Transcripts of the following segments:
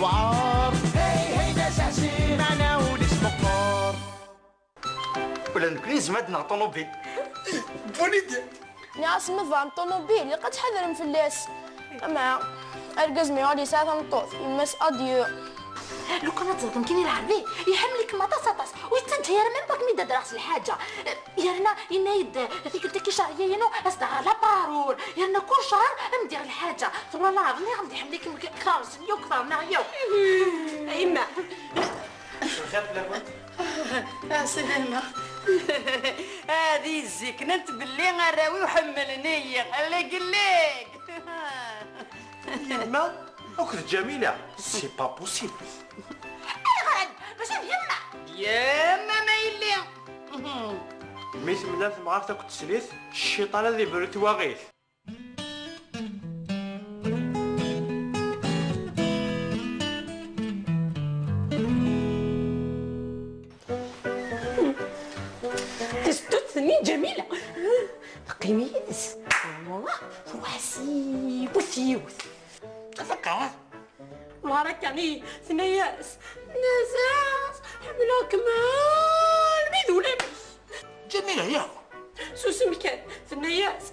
وعار. هي ناس عشير معنا وليش مقار. ولا نكوني زماد نع طوموبيل. بوليدي. ناس مفهم طوموبيل يقد حذر مفلاس. أما أرجز ميعادي ساعة نطوف يمس أديو. لو كان تظن كيني العربي يحملك مطاس ويتنت يا رمي باك ميدا دراس الحاجه يا رنا ينايد هذيك التكي شهريه ينو اصدق لا بارول يا رنا كل شهر ندير الحاجه والله العظيم غادي يحملك كثر سنيو كثر نعيو ايما خاف لابد سلامة هذه الزكنة انت باللي غراوي وحملني اللي قليك ما أخت جميلة سي با بوسيبل. باش يما ما يلي ميت مدات معرفتك تسليث الشيطان الذي بريت واغيث. تستثني جميلة قميص والله وحسي بوثيوث تفكر والله راك يعني ثنياس ناساس حملها كمال بيد ولا بيش جميلة يا سوسم كان ثنياس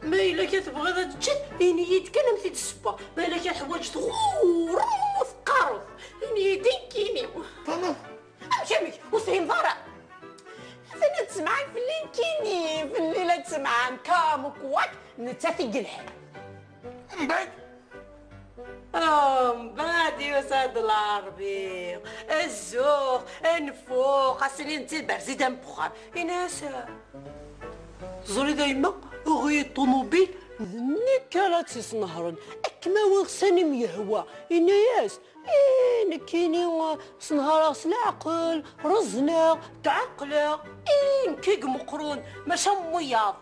ما إلا كتبغي تجد إني يتكلم في السبا ما إلا كتحواج تغور وثقارف إني يدين كيني تمام أمشي وسهيم ضرع فين تسمعان في الليل كيني في الليلة تسمعان كامك وات نتثق الحال من بعد بعد يا ساد العربي الزوق النفوق خاصني انت برزيد بخار يناسا زوري دايما غي الطوموبيل نكالات سنهرن اكما وغساني ميهوا يناياس نكيني سنهار العقل رزنا تعقلا كيق مقرون ماشا مياض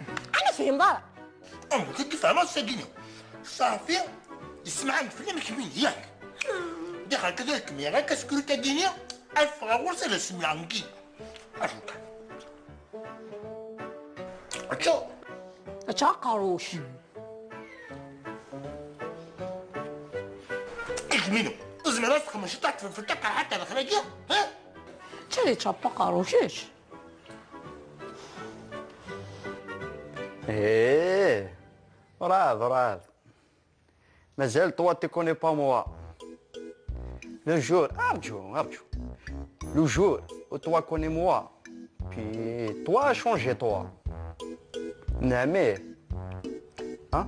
انا فهم ضرع كيف على ساقيني صافي يسمع الفيلم كمين ياك دخل كذلك ميرا كسكروتا دينيا الفغا ورسل اسمي عنكي اشوك اتشو اتشا قاروش ايش منو ازمي راسك مش تحت في التكة حتى الخارجية ها تشري تشابا قاروشيش ايه راد مازال toi tu connais pas moi le jour arjo le jour où toi connais moi puis toi a changé toi نعمي hein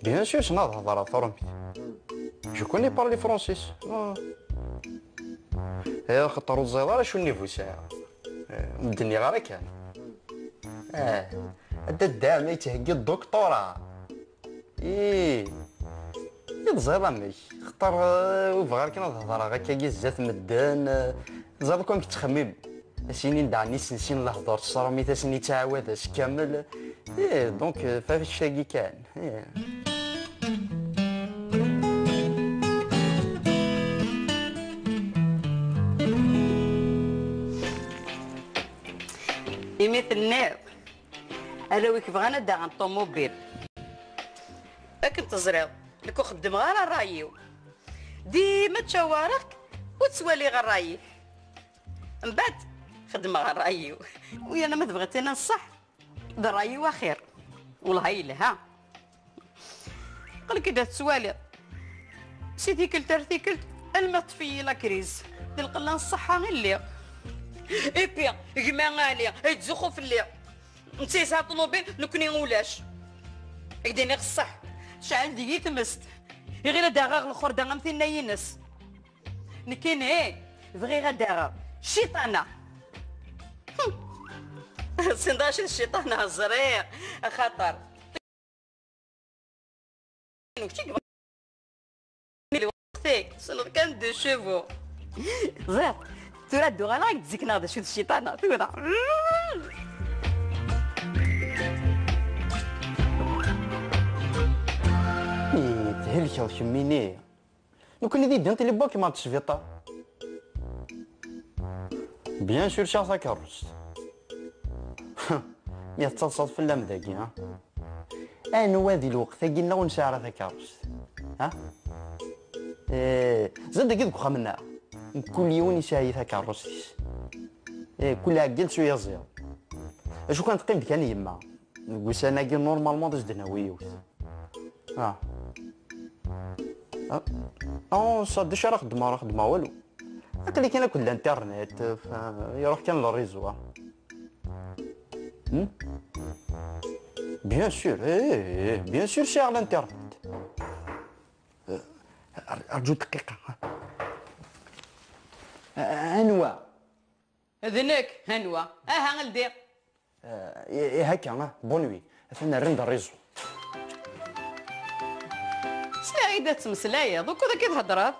bien sûr je نهضر فرنسي je connais parler français يا خطر الزيدار شو نيفو ساعه مدني غير كان هذا الدعم يتهقي الدكتوراه يتزيد امي خطر وبغا كي نهضر غير كيزات مدان زاد كون كتخمم سيني ندعني سنسين الله هضر الصرامي تاسني تعاود اش كامل دونك فاش الشاقي كان مثل النار انا ويك بغانا دا عن طوموبيل كنت زريض لكو خدم غير الرايو ديما تشاورك وتسوالي غير رايك من بعد خدم غير الرايو ويا انا ما بغيت انا الصح دا الرايو خير والله يلها قال كي تسوالي سيدي كلت ارتيكلت المطفي لا كريز تلقى الصحه غير اللي ايبيا كما غاليه يتزخو في الليل نتي ساعه طوموبيل نكوني ولاش يديني الصح شحال ديكي تمست غير داغا الاخر داغا مثلنا ينس نكين بغي غدا شيطانه سنداش الشيطانه الزريق خطر وقتك سنو كان دو شيفو زير ترى غير تزيك ناضي شو الشيطانه ترى تهلك شميني نكون اللي دانت لي باكي ما تشفيطا بيان سور شاصا كاروس يا تصلصل في اللام ذاكي ها أنا هذه الوقت قلنا ونسعر هذا كاروس ها زاد كي خمنا كل يوم يساعي ذا كاروس كل عقل شويه زير شو كانت قيمتك كان يما نقول انا كي نورمالمون دزدنا ويوت صاد راه خدمه والو اقلي كان كل انترنت يروح كان الريزو بيان سور بيان سور سي على الانترنت ارجو دقيقه هنوى اذنك هنوى غندير هكا بونوي اثنا رند الريزو سعيدة تمسلاية دوك وذا كي تهضرات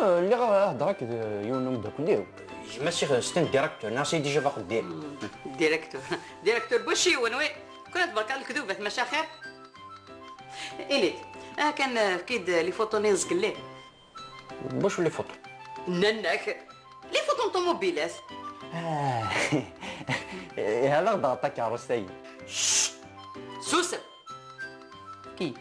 اللي هضرك يونم داك اللي ماشي ستين ديريكتور ناسي ديجا باقي دير ديريكتور بوشي ونوي كنت برك الكذوبة ماشي خير إليت كان كيد لي فوتو نيزك الليل باش لي فوتو ننك لي فوتو طوموبيلات هلا ضغطك يا رستي سوسة كي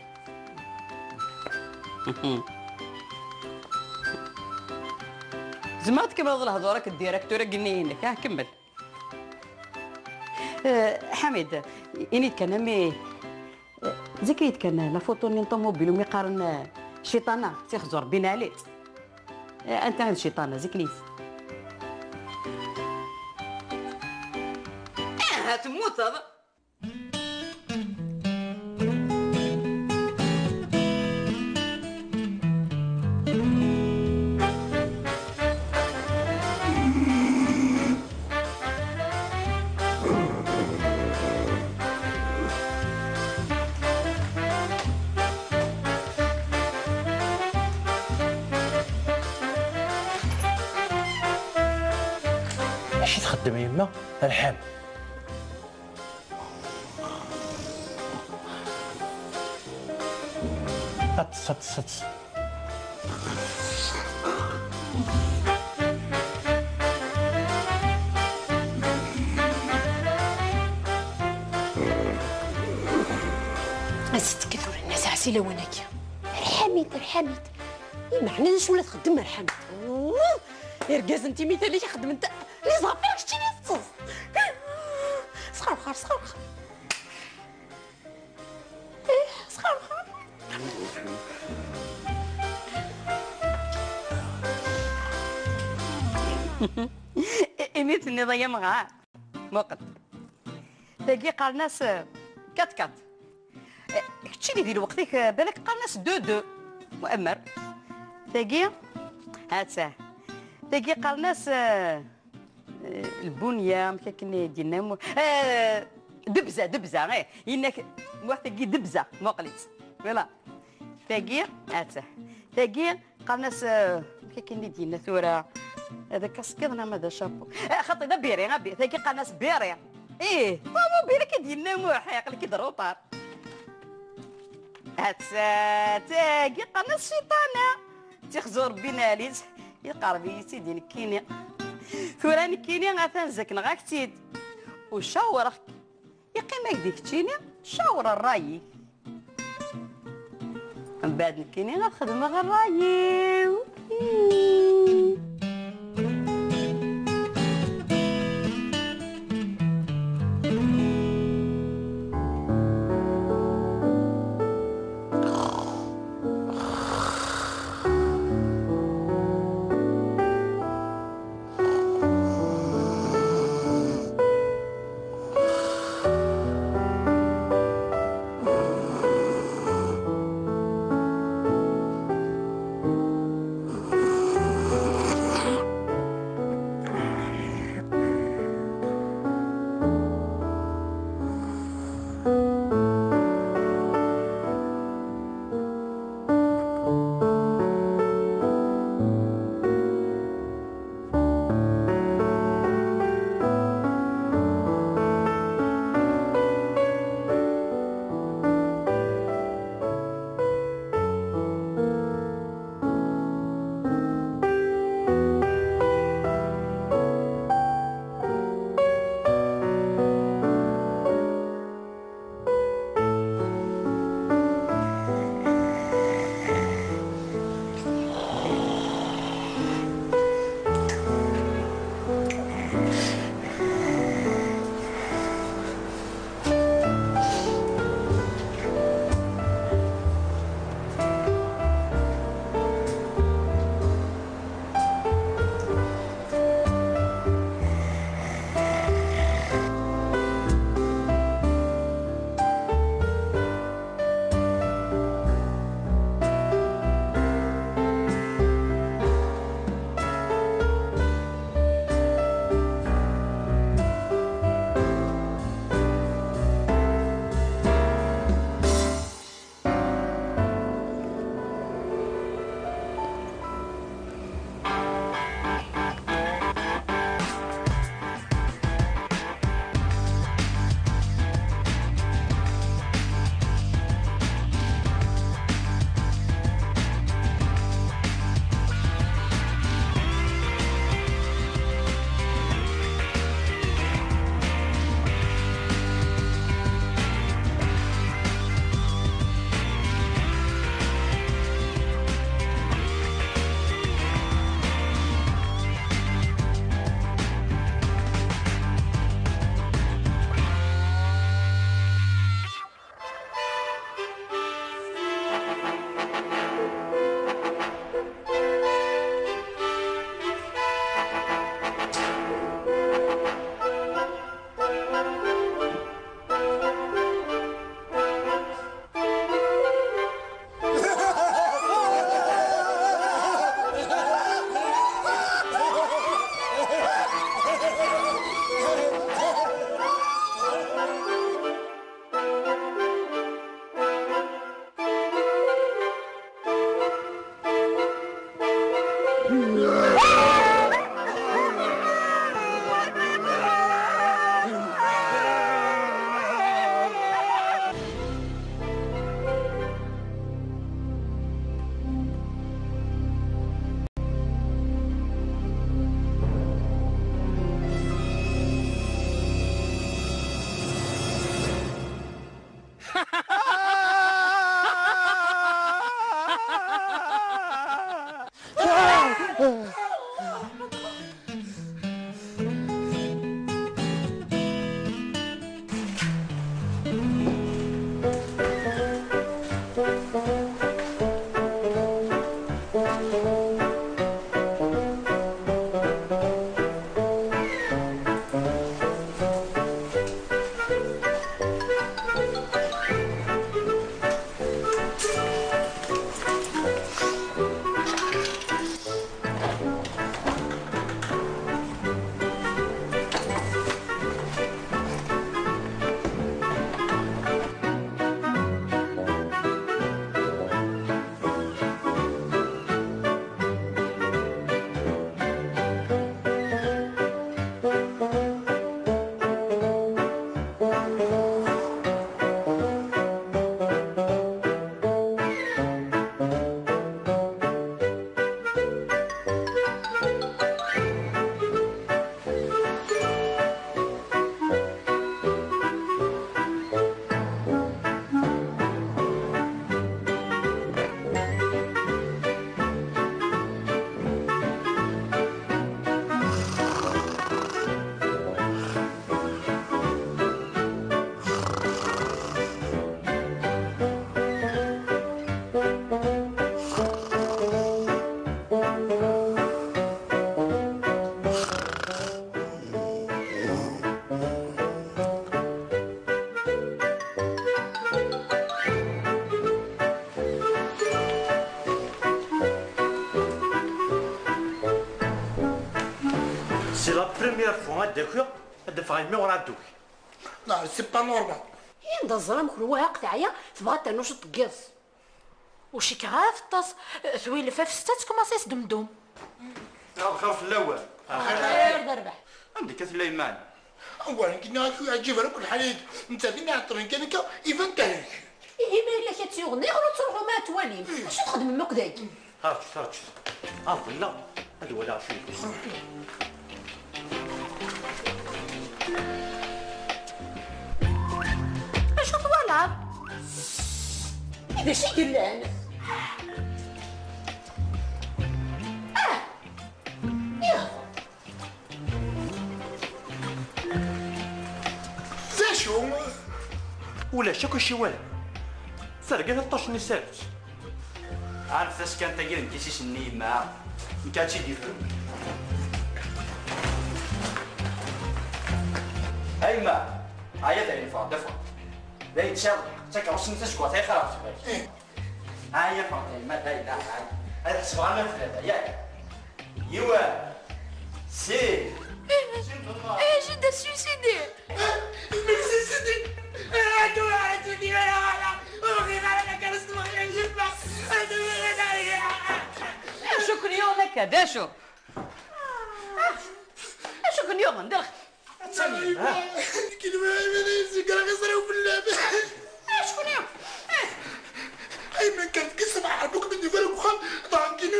زعما تكمل الهضره الديريكتور قلني لك كمل حميد اني كان مي ذكريت كان لا فوتو ني طوموبيل ومي قارن شيطانه تيخزر بين عليت انت هاد الشيطانه ذكريت هتموت هذا اش تخدم يما الحام صت ست كثر الناس عسيله وناك الحميد ما عندناش ولا تخدم الحميد يرقاز انت مثالي يخدم انت لي زابير شتي لي صوص صغار إميت النظام مغا موقت تلاقي قالناس كات هادشي اللي ديال وقتك بالك قالناس 2 مؤمر تلاقي هاتساه تلاقي قالناس البنيه مكاكن ديالنا دبزه غير انك واحد تلاقي دبزه موقليت فوالا تلاقي هاتساه تلاقي قالناس مكاكن ديالنا ثوره هذا كاسكيضنا ماذا شابو خاطي دا بيري غابي تلاقي قناص بيري طوموبيل كي ديالنا محيق كي دروطار تلاقي قناص شيطانه تيخزر بينا ليت يقربي سيدي نكيني ثورا نكيني غاتنزكن غاكتيد وشاورك يقيم هكديك تشيني شاور الراي من بعد نكيني غتخدم غير الراي سي لا بريمير فوا هداك هدا فاهمي ورا دوك. لا سي با نورمال. انت الظلام كل واحد قطعيا تبغى تنوش تقص وشي كغاف الطاس ثويل في ستات كوماسيس دمدوم. الخير في الاول. خير دربح. عندك سليمان. اولا كنا شو يعجبها لك الحليق انت فين عطرين كانك ايفان تاعك. إيه ما إلا كتسيغني غير تروحوا ما تواليم اش تخدم مقداك. هاتش لا هذا ولا فيك. شو طوالع إذا شي قلان زي شو ولا شكو شي ولا سرقت الطشني سالت. عارف اش كان تقيل كيشيش النيمة كان شي ديفر. هيما هيا داير فوق دفع لا يتشاور تاك واش انت شكون تاي خلاص هيا فوق ما داير هاي تحسب على ثلاثة ياك يوا سي ايه جدا سويسيدي. شكرا يومك داشو. شكرا يوم ندلخ. كلمة سكر غيصريو في اللعبة. شكون يوم؟ اي من كانت قصة عربوك من ديفالك وخام ضاعكيني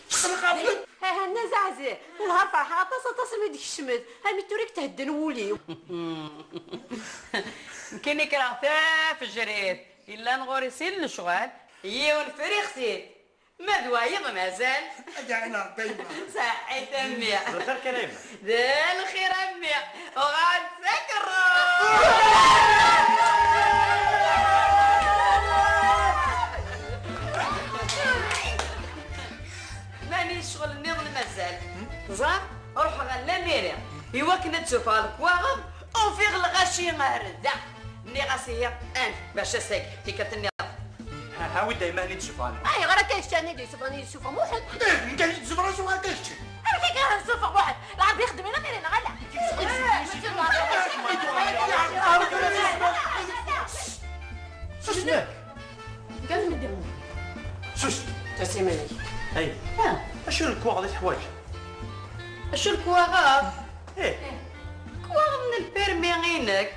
تخلق عفلك. ها هنا زعزع نهار فرحة تصل ما ديك الشمس ها ميتوريك تهدن ولي. كيني كراثا في الجريد إلا نغوري سين الشغال يون فريخسي ما دوايض مازال. أجعنا طيبة. صحي تنمية. الخير كلام. ذا الخير أمي وغاد سكر. ماني شغل النظام مازال. زعما روح غلا ميري إوا كنا تشوفها لك واغب وفي الغاشي غارده. ني غاسيه أنت باش أساك كي كتني. هاوي دايما نتشوفاني. اي غير كيشتاني دي سباني يشوفها واحد. إيه كان يتزبر شو هكاش. انا كي كان نشوفها واحد العربي يخدم لنا غير غلا. شنو؟ قال من دمو. شوش تسيماني. اي اشو الكواغ ديال الحوايج. شو الكواغاف؟ ايه كواغ من البيرمي غينك.